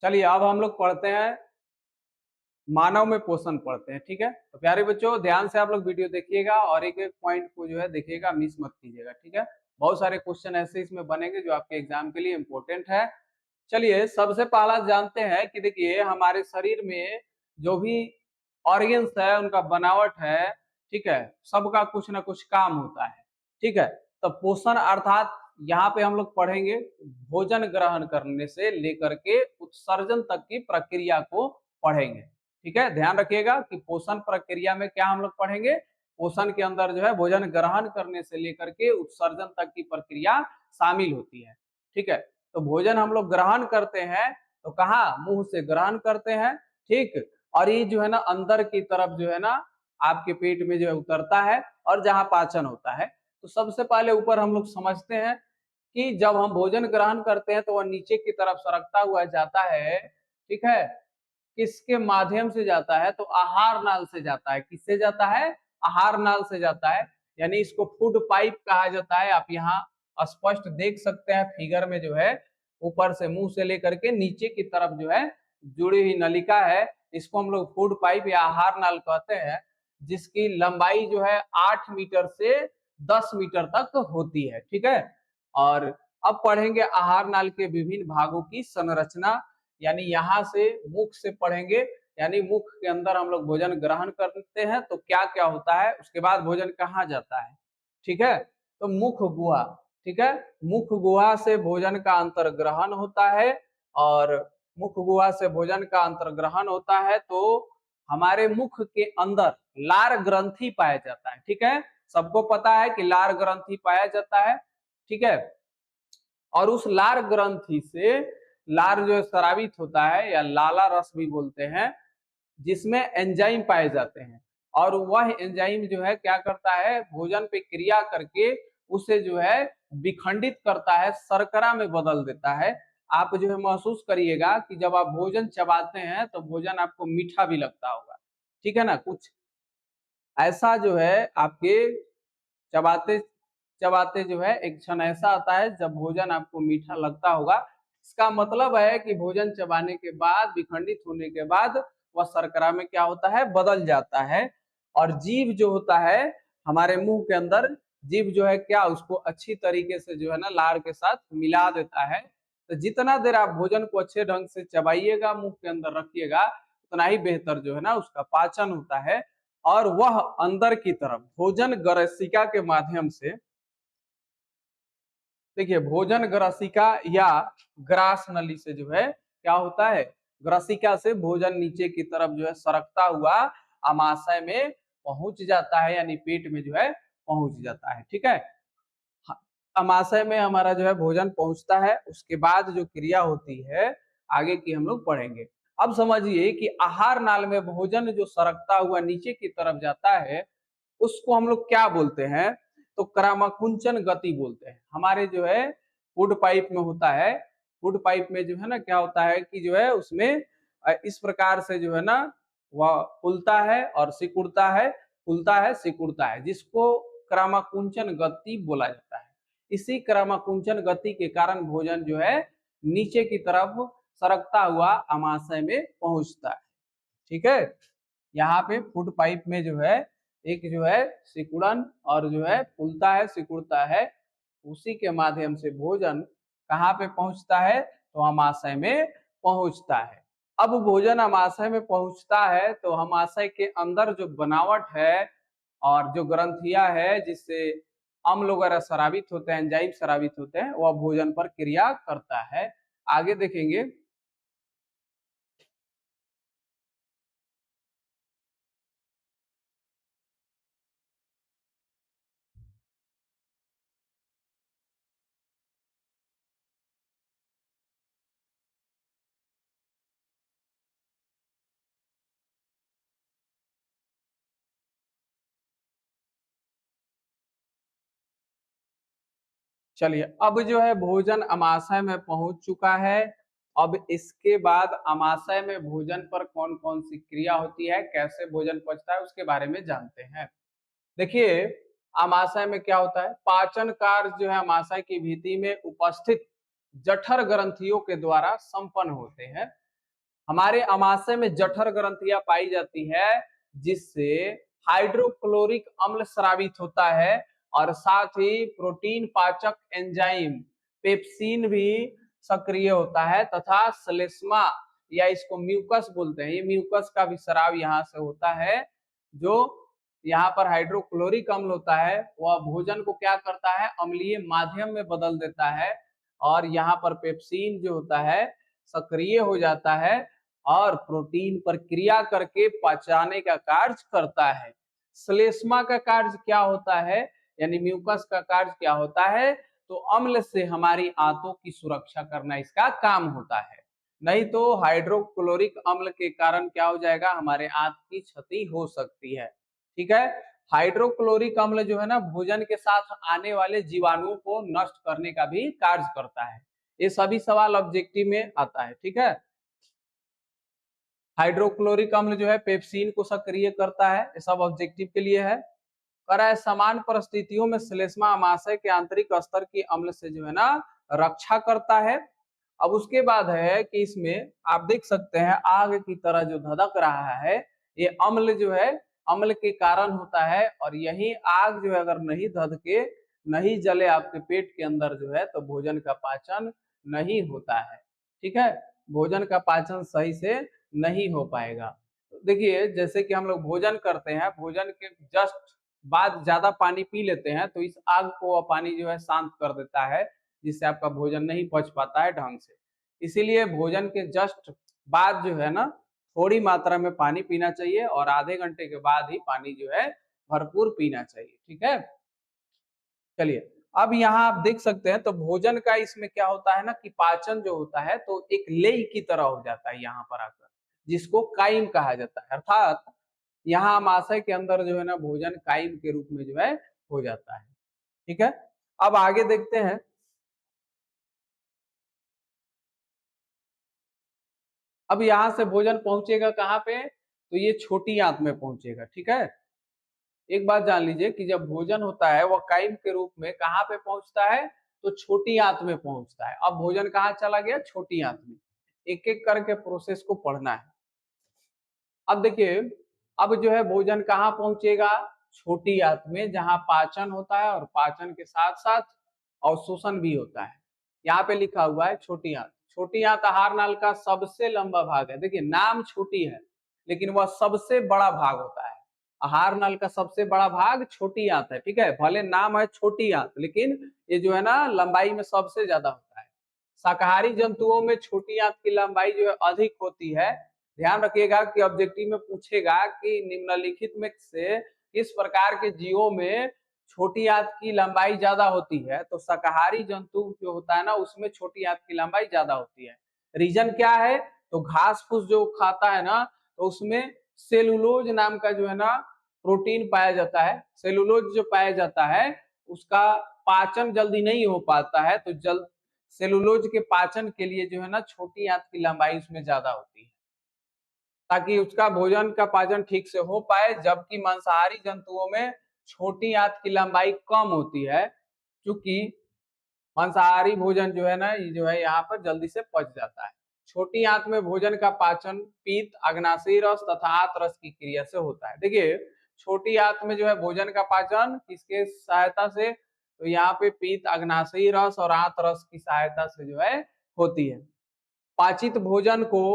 चलिए अब हम लोग पढ़ते हैं, मानव में पोषण पढ़ते हैं। ठीक है, तो प्यारे बच्चों ध्यान से आप लोग वीडियो देखिएगा और एक एक पॉइंट को जो है देखिएगा, मिस मत कीजिएगा। ठीक है, बहुत सारे क्वेश्चन ऐसे इसमें बनेंगे जो आपके एग्जाम के लिए इम्पोर्टेंट है। चलिए सबसे पहला जानते हैं कि देखिए हमारे शरीर में जो भी ऑर्गन्स है उनका बनावट है, ठीक है, सबका कुछ ना कुछ काम होता है। ठीक है, तो पोषण अर्थात यहाँ पे हम लोग पढ़ेंगे भोजन ग्रहण करने से लेकर के उत्सर्जन तक की प्रक्रिया को पढ़ेंगे। ठीक है, ध्यान रखिएगा कि पोषण प्रक्रिया में क्या हम लोग पढ़ेंगे, पोषण के अंदर जो है भोजन ग्रहण करने से लेकर के उत्सर्जन तक की प्रक्रिया शामिल होती है। ठीक है, तो भोजन हम लोग ग्रहण करते हैं तो कहाँ, मुंह से ग्रहण करते हैं। ठीक, और ये जो है ना अंदर की तरफ जो है ना आपके पेट में जो है उतरता है और जहाँ पाचन होता है। तो सबसे पहले ऊपर हम लोग समझते हैं कि जब हम भोजन ग्रहण करते हैं तो वह नीचे की तरफ सरकता हुआ जाता है। ठीक है, किसके माध्यम से जाता है, तो आहार नाल से जाता है। किससे जाता है, आहार नाल से जाता है, यानी इसको फूड पाइप कहा जाता है। आप यहाँ स्पष्ट देख सकते हैं फिगर में जो है ऊपर से मुंह से लेकर के नीचे की तरफ जो है जुड़ी हुई नलिका है, इसको हम लोग फूड पाइप या आहार नाल कहते हैं, जिसकी लंबाई जो है 8 मीटर से 10 मीटर तक होती है। ठीक है, और अब पढ़ेंगे आहार नाल के विभिन्न भागों की संरचना, यानी यहाँ से मुख से पढ़ेंगे, यानी मुख के अंदर हम लोग भोजन ग्रहण करते हैं तो क्या क्या होता है, उसके बाद भोजन कहाँ जाता है। ठीक है, तो मुख गुहा, ठीक है, मुख गुहा से भोजन का अंतर्ग्रहण होता है, और मुख गुहा से भोजन का अंतर्ग्रहण होता है तो हमारे मुख के अंदर लार ग्रंथि पाया जाता है। ठीक है, सबको पता है कि लार ग्रंथि पाया जाता है। ठीक है, और उस लार ग्रंथि से लार जो स्रावित होता है या लाला रस भी बोलते हैं, जिसमें एंजाइम पाए जाते हैं, और वह एंजाइम जो है क्या करता है, भोजन पे क्रिया करके उसे जो है विखंडित करता है, शर्करा में बदल देता है। आप जो है महसूस करिएगा कि जब आप भोजन चबाते हैं तो भोजन आपको मीठा भी लगता होगा। ठीक है ना, कुछ ऐसा जो है आपके चबाते चबाते जो है एक क्षण ऐसा आता है जब भोजन आपको मीठा लगता होगा। इसका मतलब है कि भोजन चबाने के बाद, विखंडित होने के बाद वह शर्करा में क्या होता है, बदल जाता है, और जीव जो होता है हमारे मुंह के अंदर, जीव जो है क्या उसको अच्छी तरीके से जो है ना लार के साथ मिला देता है। तो जितना देर आप भोजन को अच्छे ढंग से चबाइएगा, मुंह के अंदर रखिएगा, उतना ही बेहतर जो है ना उसका पाचन होता है, और वह अंदर की तरफ भोजन ग्रसिका के माध्यम से, देखिए भोजन ग्रसिका या ग्रास नली से जो है क्या होता है, ग्रसिका से भोजन नीचे की तरफ जो है सरकता हुआ अमाशय में पहुंच जाता है, यानी पेट में जो है पहुंच जाता है। ठीक है, अमाशय में हमारा जो है भोजन पहुंचता है, उसके बाद जो क्रिया होती है आगे की हम लोग पढ़ेंगे। अब समझिए कि आहार नाल में भोजन जो सरकता हुआ नीचे की तरफ जाता है उसको हम लोग क्या बोलते हैं, तो क्रमाकुंचन गति बोलते हैं। हमारे जो है फूड पाइप में होता है, फूड पाइप में जो है ना क्या होता है कि जो है उसमें इस प्रकार से जो है ना वह फूलता है और सिकुड़ता है, फूलता है सिकुड़ता है, जिसको क्रमाकुंचन गति बोला जाता है। इसी क्रमाकुंचन गति के कारण भोजन जो है नीचे की तरफ सरकता हुआ अमाशय में पहुंचता है। ठीक है, यहाँ पे फूड पाइप में जो है एक जो है सिकुड़न और जो है फूलता है सिकुड़ता है, उसी के माध्यम से भोजन कहाँ पे पहुंचता है, तो अमाशय में पहुंचता है। अब भोजन अमाशय में पहुंचता है तो अमाशय के अंदर जो बनावट है और जो ग्रंथियां है जिससे अम्ल वगैरह स्रावित होते हैं, एंजाइम स्रावित होते हैं, वह भोजन पर क्रिया करता है। आगे देखेंगे, चलिए अब जो है भोजन अमाशय में पहुंच चुका है। अब इसके बाद अमाशय में भोजन पर कौन कौन सी क्रिया होती है, कैसे भोजन पचता है, उसके बारे में जानते हैं। देखिए अमाशय में क्या होता है, पाचन कार्य जो है अमाशय की भित्ति में उपस्थित जठर ग्रंथियों के द्वारा संपन्न होते हैं। हमारे अमाशय में जठर ग्रंथियां पाई जाती है, जिससे हाइड्रोक्लोरिक अम्ल स्रावित होता है और साथ ही प्रोटीन पाचक एंजाइम पेप्सिन भी सक्रिय होता है तथा श्लेष्मा या इसको म्यूकस बोलते हैं, ये म्यूकस का भी स्राव यहाँ से होता है। जो यहाँ पर हाइड्रोक्लोरिक अम्ल होता है वह भोजन को क्या करता है, अम्लीय माध्यम में बदल देता है और यहाँ पर पेप्सिन जो होता है सक्रिय हो जाता है और प्रोटीन पर क्रिया करके पचाने का कार्य करता है। श्लेष्मा का कार्य क्या होता है, यानी म्यूकस का कार्य क्या होता है, तो अम्ल से हमारी आंतों की सुरक्षा करना इसका काम होता है। नहीं तो हाइड्रोक्लोरिक अम्ल के कारण क्या हो जाएगा, हमारे आंत की क्षति हो सकती है। ठीक है, हाइड्रोक्लोरिक अम्ल जो है ना भोजन के साथ आने वाले जीवाणुओं को नष्ट करने का भी कार्य करता है। ये सभी सवाल ऑब्जेक्टिव में आता है। ठीक है, हाइड्रोक्लोरिक अम्ल जो है पेप्सिन को सक्रिय करता है, ये सब ऑब्जेक्टिव के लिए है। करा है समान परिस्थितियों में श्लेष्मा अमाशय के आंतरिक स्तर की अम्ल से जो है ना रक्षा करता है। अब उसके बाद है कि इसमें आप देख सकते हैं आग की तरह जो धधक रहा है, ये अम्ल जो है अम्ल के कारण होता है और यही आग जो है अगर नहीं धधके नहीं जले आपके पेट के अंदर जो है तो भोजन का पाचन नहीं होता है। ठीक है, भोजन का पाचन सही से नहीं हो पाएगा। देखिए जैसे कि हम लोग भोजन करते हैं, भोजन के जस्ट बाद ज्यादा पानी पी लेते हैं तो इस आग को पानी जो है शांत कर देता है, जिससे आपका भोजन नहीं पच पाता है ढंग से। इसीलिए भोजन के जस्ट बाद जो है ना थोड़ी मात्रा में पानी पीना चाहिए और आधे घंटे के बाद ही पानी जो है भरपूर पीना चाहिए। ठीक है, चलिए अब यहाँ आप देख सकते हैं तो भोजन का इसमें क्या होता है ना कि पाचन जो होता है तो एक लेई की तरह हो जाता है यहाँ पर आकर, जिसको काइम कहा जाता है। अर्थात यहाँ आमाशय के अंदर जो है ना भोजन काइम के रूप में जो है हो जाता है। ठीक है, अब आगे देखते हैं। अब यहाँ से भोजन पहुंचेगा कहाँ पे, तो ये छोटी आंत में पहुंचेगा। ठीक है, एक बात जान लीजिए कि जब भोजन होता है वह काइम के रूप में कहाँ पे पहुंचता है, तो छोटी आंत में पहुंचता है। अब भोजन कहाँ चला गया, छोटी आंत में। एक एक करके प्रोसेस को पढ़ना है। अब देखिए, अब जो है भोजन कहाँ पहुंचेगा, छोटी आंत में, जहां पाचन होता है और पाचन के साथ साथ अवशोषण भी होता है। यहाँ पे लिखा हुआ है छोटी आंत। छोटी आंत आहार नाल का सबसे लंबा भाग है। देखिए नाम छोटी है लेकिन वह सबसे बड़ा भाग होता है। आहार नल का सबसे बड़ा भाग छोटी आंत है। ठीक है, भले नाम है छोटी आंत लेकिन ये जो है ना लंबाई में सबसे ज्यादा होता है। शाकाहारी जंतुओं में छोटी आंत की लंबाई जो है अधिक होती है। ध्यान रखिएगा कि ऑब्जेक्टिव में पूछेगा कि निम्नलिखित में से किस प्रकार के जीवों में छोटी आंत की लंबाई ज्यादा होती है, तो शाकाहारी जंतु जो होता है ना उसमें छोटी आंत की लंबाई ज्यादा होती है। रीजन क्या है, तो घास फूस जो खाता है ना तो उसमें सेलुलोज नाम का जो है ना प्रोटीन पाया जाता है। सेलुलोज जो पाया जाता है उसका पाचन जल्दी नहीं हो पाता है, तो जल्द सेलुलोज के पाचन के लिए जो है ना छोटी आंत की लंबाई उसमें ज्यादा होती है, ताकि उसका भोजन का पाचन ठीक से हो पाए। जबकि मांसाहारी जंतुओं में छोटी आंत की लंबाई कम होती है, क्योंकि मांसाहारी भोजन जो है ना ये जो है यहाँ पर जल्दी से पच जाता है। छोटी आंत में भोजन का पाचन पित्त, अग्नाशयी रस तथा आंत रस की क्रिया से होता है। देखिए छोटी आंत में जो है भोजन का पाचन किसके सहायता से, तो यहाँ पे पित्त, अग्नाशयी रस और आंत रस की सहायता से जो है होती है। पाचित भोजन को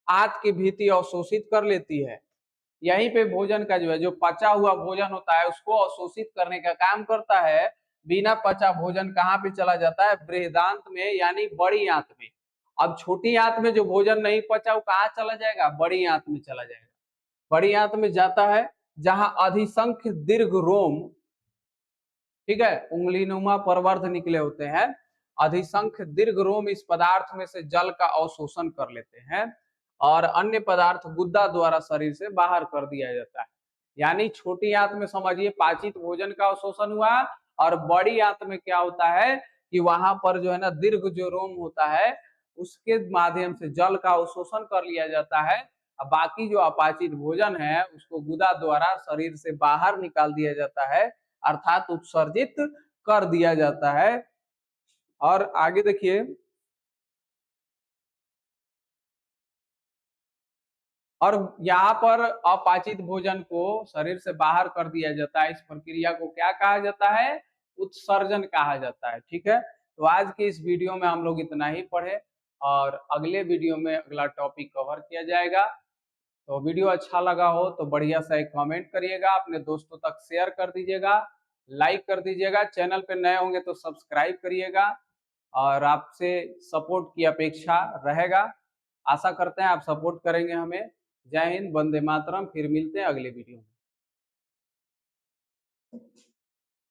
आंत की भित्ति अवशोषित कर लेती है। यहीं पे भोजन का जो है जो पचा हुआ भोजन होता है उसको अवशोषित करने का काम करता है। बिना पचा भोजन कहाँ पे चला जाता है, बृहदांत में यानी बड़ी आंत में। अब छोटी आंत में जो भोजन नहीं पचा वो कहाँ चला जाएगा, बड़ी आंत में चला जाएगा। बड़ी आंत में जाता है जहां अधिसंख्य दीर्घ रोम, ठीक है, उंगलीनुमा प्रवर्ध निकले होते हैं। अधिसंख्य दीर्घ रोम इस पदार्थ में से जल का अवशोषण कर लेते हैं और अन्य पदार्थ गुद्दा द्वारा शरीर से बाहर कर दिया जाता है। यानी छोटी आंत में समझिए पाचित भोजन का अवशोषण हुआ और बड़ी आंत में क्या होता है कि वहां पर जो है ना दीर्घ जो रोम होता है उसके माध्यम से जल का अवशोषण कर लिया जाता है। बाकी जो अपाचित भोजन है उसको गुदा द्वारा शरीर से बाहर निकाल दिया जाता है, अर्थात उत्सर्जित कर दिया जाता है। और आगे देखिए, और यहाँ पर अपाचित भोजन को शरीर से बाहर कर दिया जाता है। इस प्रक्रिया को क्या कहा जाता है? उत्सर्जन कहा जाता है। ठीक है, तो आज की इस वीडियो में हम लोग इतना ही पढ़े और अगले वीडियो में अगला टॉपिक कवर किया जाएगा। तो वीडियो अच्छा लगा हो तो बढ़िया सा एक कमेंट करिएगा, अपने दोस्तों तक शेयर कर दीजिएगा, लाइक कर दीजिएगा, चैनल पे नए होंगे तो सब्सक्राइब करिएगा और आपसे सपोर्ट की अपेक्षा रहेगा। आशा करते हैं आप सपोर्ट करेंगे हमें। जय हिंद, वंदे मातरम। फिर मिलते हैं अगले वीडियो में।